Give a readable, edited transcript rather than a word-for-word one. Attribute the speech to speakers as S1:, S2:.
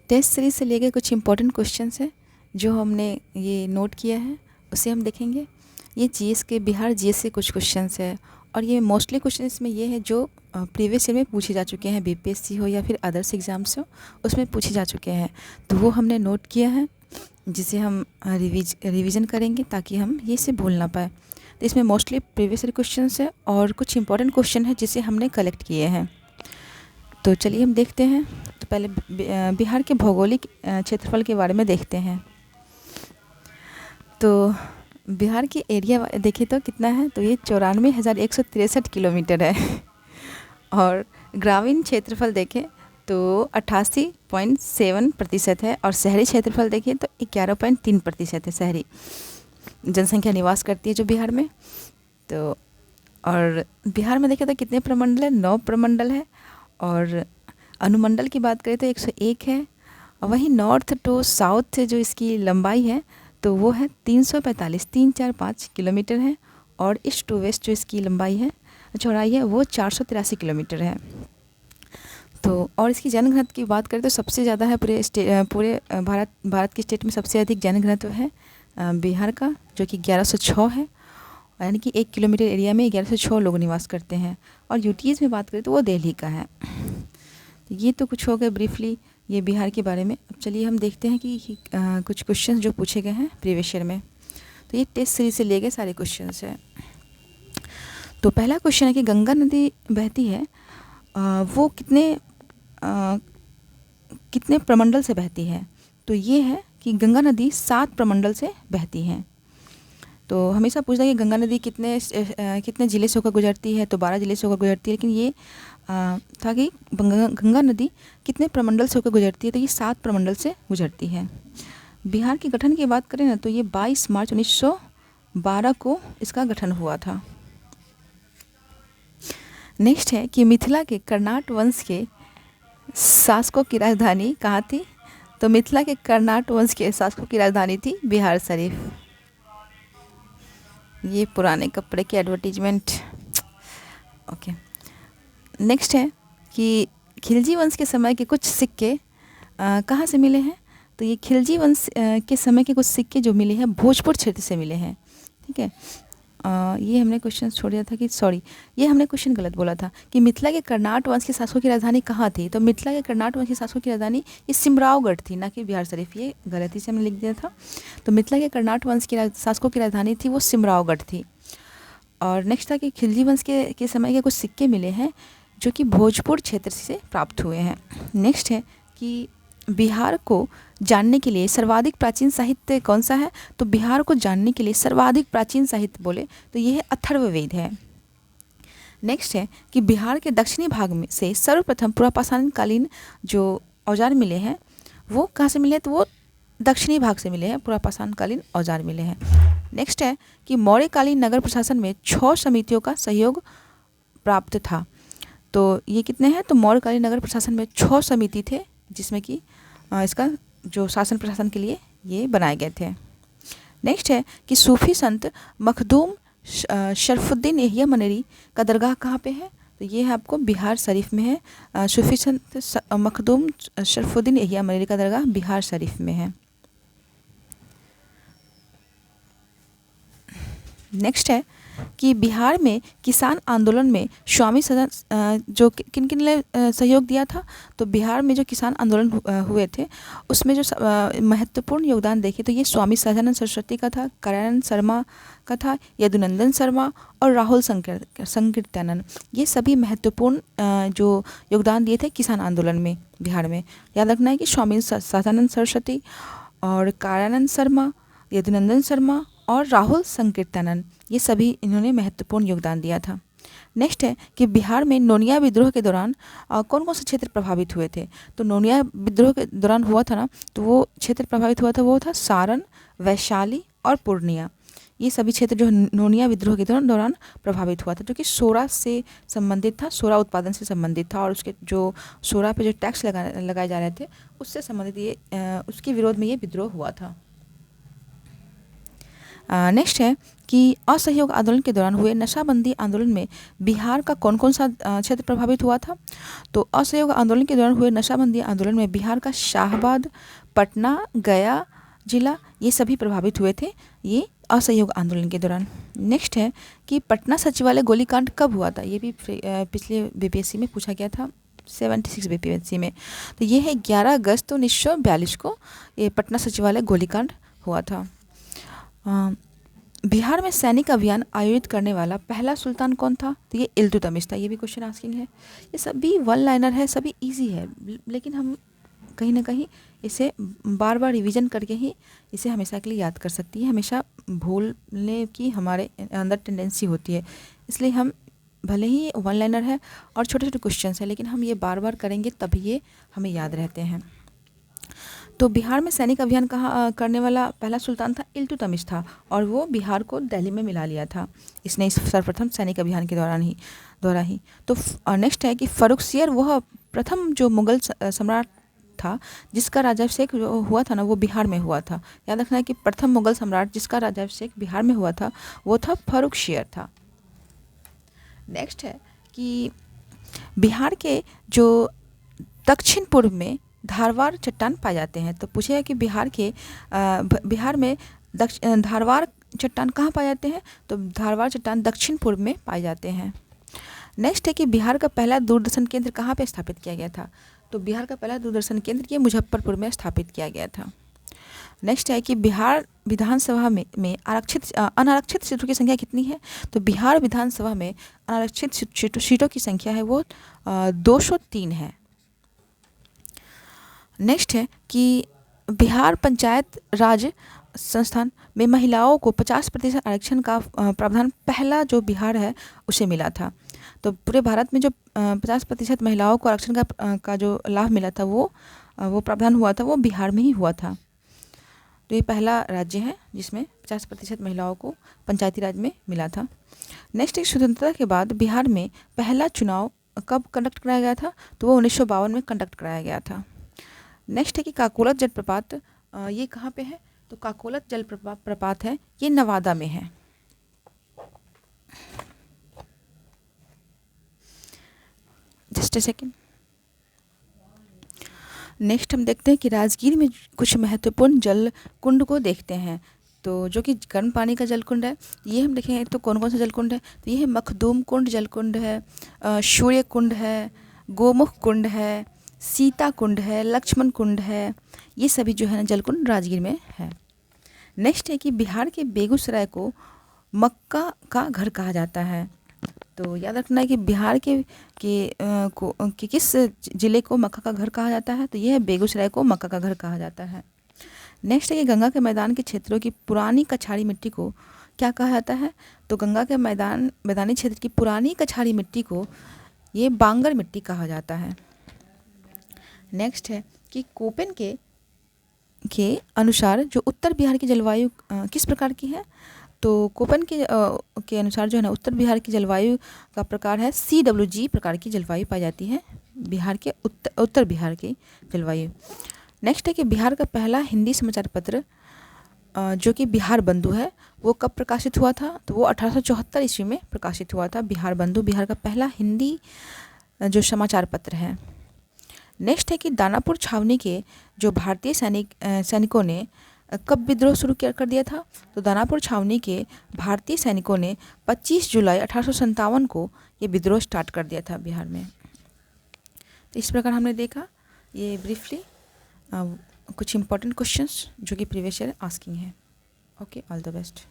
S1: Test series से लेके कुछ इंपॉर्टेंट क्वेश्चंस हैं जो हमने ये नोट किया है, उसे हम देखेंगे। ये जीएस के बिहार जीएस के कुछ क्वेश्चंस है और ये मोस्टली क्वेश्चन इसमें ये है जो प्रीवियस ईयर में पूछे जा चुके हैं, बीपीएससी हो या फिर अदर्स एग्ज़ाम्स हो उसमें पूछे जा चुके हैं। तो वो हमने नोट किया है जिसे हम रिवीजन करेंगे ताकि हम ये से भूल ना पाए। तो इसमें मोस्टली प्रीवियस ईयर क्वेश्चंस है और कुछ इंपॉर्टेंट क्वेश्चन है जिसे हमने कलेक्ट किए हैं। तो चलिए हम देखते हैं। तो पहले बिहार के भौगोलिक क्षेत्रफल के बारे में देखते हैं। तो बिहार की एरिया देखें तो कितना है, तो ये 94,163 किलोमीटर है। और ग्रामीण क्षेत्रफल देखें तो 88.7% है और शहरी क्षेत्रफल देखें तो 11.3% है। शहरी जनसंख्या निवास करती है जो बिहार में। तो और बिहार में देखें तो कितने प्रमंडल है, 9 प्रमंडल है। और अनुमंडल की बात करें तो 101 है। और वहीं नॉर्थ टू साउथ जो इसकी लंबाई है तो वो है 345 किलोमीटर है। और ईस्ट टू वेस्ट जो इसकी लंबाई है, चौड़ाई है, वो 483 किलोमीटर है। तो और इसकी जनघनत्व की बात करें तो सबसे ज़्यादा है पूरे भारत के स्टेट में सबसे अधिक जनघनत्व है बिहार का, जो कि 1106 है। यानी कि 1 किलोमीटर एरिया में 1106 लोग निवास करते हैं। और यूटीज़ में बात करें तो वो दिल्ली का है। तो ये तो कुछ हो गए ब्रीफली ये बिहार के बारे में। अब चलिए हम देखते हैं कि कुछ क्वेश्चन जो पूछे गए हैं प्रीवियस ईयर में। तो ये टेस्ट सीरीज से ले गए सारे क्वेश्चंस हैं। तो पहला क्वेश्चन है कि गंगा नदी बहती है वो कितने प्रमंडल से बहती है। तो ये है कि गंगा नदी 7 प्रमंडल से बहती है। तो हमेशा पूछता है कि गंगा नदी कितने ज़िले से होकर गुजरती है, तो 12 ज़िले से होकर गुजरती है। लेकिन ये था कि गंगा नदी कितने प्रमंडल से होकर गुजरती है, तो ये 7 प्रमंडल से गुजरती है। बिहार के गठन की बात करें ना तो ये 22 मार्च 1912 को इसका गठन हुआ था। नेक्स्ट है कि मिथिला के कर्नाट वंश के शासकों की राजधानी कहाँ थी। तो मिथिला के कर्नाट वंश के शासकों की राजधानी थी बिहार शरीफ। ये पुराने कपड़े की एडवर्टीजमेंट। ओके। नेक्स्ट है कि खिलजी वंश के समय के कुछ सिक्के कहाँ से मिले हैं। तो ये खिलजी वंश के समय के कुछ सिक्के जो मिले हैं भोजपुर क्षेत्र से मिले हैं। ठीक है। ये हमने क्वेश्चन छोड़ दिया था कि ये हमने क्वेश्चन गलत बोला था कि मिथिला के कर्नाट वंश के शासकों की राजधानी कहाँ थी। तो मिथिला के कर्नाट वंश के शासकों की राजधानी ये सिमरावगढ़ थी, ना कि बिहार शरीफ। ये गलती से हमने लिख दिया था। तो मिथिला के कर्नाट वंश की शासकों की राजधानी थी वो सिमरावगढ़ थी। और नेक्स्ट था कि खिलजी वंश के समय के कुछ सिक्के मिले हैं जो कि भोजपुर क्षेत्र से प्राप्त हुए हैं। नेक्स्ट है कि बिहार को जानने के लिए सर्वाधिक प्राचीन साहित्य कौन सा है। तो बिहार को जानने के लिए सर्वाधिक प्राचीन साहित्य बोले तो ये है अथर्ववेद है। नेक्स्ट है कि बिहार के दक्षिणी भाग में से सर्वप्रथम पुरापाषाण कालीन जो औजार मिले हैं वो कहाँ से मिले हैं। तो वो दक्षिणी भाग से मिले हैं, पुरापाषाण कालीन औजार मिले हैं। नेक्स्ट है कि मौर्यकालीन नगर प्रशासन में 6 समितियों का सहयोग प्राप्त था। तो ये कितने हैं, तो मौर्यकालीन नगर प्रशासन में 6 समिति थे जिसमें कि इसका जो शासन प्रशासन के लिए ये बनाए गए थे। नेक्स्ट है कि सूफी संत मखदूम शरफुद्दीन एहिया मनेरी का दरगाह कहाँ पे है। तो ये है आपको बिहार शरीफ में है। सूफी संत मखदूम शरफुद्दीन एहिया मनेरी का दरगाह बिहार शरीफ में है। नेक्स्ट है कि बिहार में किसान आंदोलन में स्वामी सदानंद जो किन किन ने सहयोग दिया था। तो बिहार में जो किसान आंदोलन हुए थे उसमें जो महत्वपूर्ण योगदान देखे तो ये स्वामी सदानंद सरस्वती का था, कार्यानंद शर्मा का था, यदुनंदन शर्मा और राहुल संकीर्तनानंद। ये सभी महत्वपूर्ण जो योगदान दिए थे किसान आंदोलन में बिहार में। याद रखना है कि स्वामी सदानंद सरस्वती और कार्यानंद शर्मा, यदुनंदन शर्मा और राहुल संकीर्तनानंद, ये सभी इन्होंने महत्वपूर्ण योगदान दिया था। नेक्स्ट है कि बिहार में नोनिया विद्रोह के दौरान कौन कौन से क्षेत्र प्रभावित हुए थे। तो नोनिया विद्रोह के दौरान हुआ था ना, तो वो क्षेत्र प्रभावित हुआ था वो था सारण, वैशाली और पूर्णिया। ये सभी क्षेत्र जो नोनिया विद्रोह के दौरान प्रभावित हुआ था, जो कि सोरा से संबंधित था, सोरा उत्पादन से संबंधित था। और उसके जो सोरा पे जो टैक्स लगाए जा रहे थे उससे संबंधित ये उसके विरोध में ये विद्रोह हुआ था। नेक्स्ट है कि असहयोग आंदोलन के दौरान हुए नशाबंदी आंदोलन में बिहार का कौन कौन सा क्षेत्र प्रभावित हुआ था? तो असहयोग आंदोलन के दौरान हुए नशाबंदी आंदोलन में बिहार का शाहबाद, पटना, गया जिला ये सभी प्रभावित हुए थे ये असहयोग आंदोलन के दौरान। नेक्स्ट है कि पटना सचिवालय गोलीकांड कब हुआ था? ये भी पिछले बीपीएससी में पूछा गया था, 76 बीपीएससी में। तो ये है 11 अगस्त 1942 को ये पटना सचिवालय गोलीकांड हुआ था। बिहार में सैनिक अभियान आयोजित करने वाला पहला सुल्तान कौन था? तो ये इल्तुतमिश था। ये भी क्वेश्चन आस्किंग है। ये सभी वन लाइनर है, सभी इजी है, लेकिन हम कहीं ना कहीं इसे बार बार रिवीजन करके ही इसे हमेशा के लिए याद कर सकती है। हमेशा भूलने की हमारे अंदर टेंडेंसी होती है, इसलिए हम भले ही वन लाइनर है और छोटे छोटे क्वेश्चन है, लेकिन हम ये बार बार करेंगे तभी ये हमें याद रहते हैं। तो बिहार में सैनिक अभियान करने वाला पहला सुल्तान था इल्तुतमिश था, और वो बिहार को दिल्ली में मिला लिया था इसने इस सर्वप्रथम सैनिक अभियान के दौरान ही। तो नेक्स्ट है कि फर्रुखसियर वह प्रथम जो मुगल सम्राट था जिसका राजाभिषेक हुआ था ना, वो बिहार में हुआ था। याद रखना है कि प्रथम मुगल सम्राट जिसका राजाभिषेक बिहार में हुआ था वो था फर्रुखसियर था। नेक्स्ट है कि बिहार के जो दक्षिण पूर्व में धारवाड़ चट्टान पाए जाते हैं। तो पूछेगा कि बिहार में धारवाड़ चट्टान कहाँ पाए जाते हैं? तो धारवाड़ चट्टान दक्षिण पूर्व में पाए जाते हैं। नेक्स्ट है कि बिहार का पहला दूरदर्शन केंद्र कहाँ पे स्थापित किया गया था? तो बिहार का पहला दूरदर्शन केंद्र ये मुजफ्फरपुर में स्थापित किया गया था। नेक्स्ट है कि बिहार विधानसभा में अनारक्षित सीटों की संख्या कितनी है? तो बिहार विधानसभा में अनारक्षित सीटों की संख्या है वो 203 है। नेक्स्ट है कि बिहार पंचायत राज संस्थान में महिलाओं को 50% आरक्षण का प्रावधान पहला जो बिहार है उसे मिला था। तो पूरे भारत में जो 50% महिलाओं को आरक्षण का जो लाभ मिला था वो प्रावधान हुआ था वो बिहार में ही हुआ था। तो ये पहला राज्य है जिसमें 50% महिलाओं को पंचायती राज में मिला था। नेक्स्ट एक स्वतंत्रता के बाद बिहार में पहला चुनाव कब कंडक्ट कराया गया था? तो वो 1952 में कंडक्ट कराया गया था। नेक्स्ट है कि काकोलत जलप्रपात ये कहाँ पे है? तो काकोलत जलप्रपात है ये नवादा में है। Just a second. नेक्स्ट हम देखते हैं कि राजगीर में कुछ महत्वपूर्ण जल कुंड को देखते हैं। तो जो कि गर्म पानी का जल कुंड है ये हम देखेंगे। तो कौन कौन सा जल कुंड है? तो ये है मखदूम कुंड जल कुंड है, सूर्य कुंड है, गोमुख कुंड है, सीता कुंड है, लक्ष्मण कुंड है। ये सभी जो है ना जल कुंड राजगीर में है। नेक्स्ट है कि बिहार के बेगूसराय को मक्का का घर कहा जाता है। तो याद रखना है कि बिहार के किस ज़िले को मक्का का घर कहा जाता है? तो यह है बेगूसराय को मक्का का घर कहा जाता है। नेक्स्ट है कि गंगा के मैदान के क्षेत्रों की पुरानी कछाड़ी मिट्टी को क्या कहा जाता है? तो गंगा के मैदानी क्षेत्र की पुरानी कछाड़ी मिट्टी को ये बांगर मिट्टी कहा जाता है। नेक्स्ट है कि कोपेन के अनुसार जो उत्तर बिहार की जलवायु किस प्रकार की है? तो कोपेन के अनुसार जो है ना उत्तर बिहार की जलवायु का प्रकार है CWG प्रकार की जलवायु पाई जाती है बिहार के उत्तर बिहार की जलवायु। नेक्स्ट है कि बिहार का पहला हिंदी समाचार पत्र जो कि बिहार बंधु है वो कब प्रकाशित हुआ था? तो वो 1874 ईस्वी में प्रकाशित हुआ था। बिहार बंधु बिहार का पहला हिंदी जो समाचार पत्र है। नेक्स्ट है कि दानापुर छावनी के जो भारतीय सैनिकों ने कब विद्रोह शुरू कर दिया था? तो दानापुर छावनी के भारतीय सैनिकों ने 25 जुलाई 1857 को ये विद्रोह स्टार्ट कर दिया था बिहार में। तो इस प्रकार हमने देखा ये ब्रीफली कुछ इंपॉर्टेंट क्वेश्चंस जो कि प्रीवियस ईयर आस्किंग है। Okay, all the best.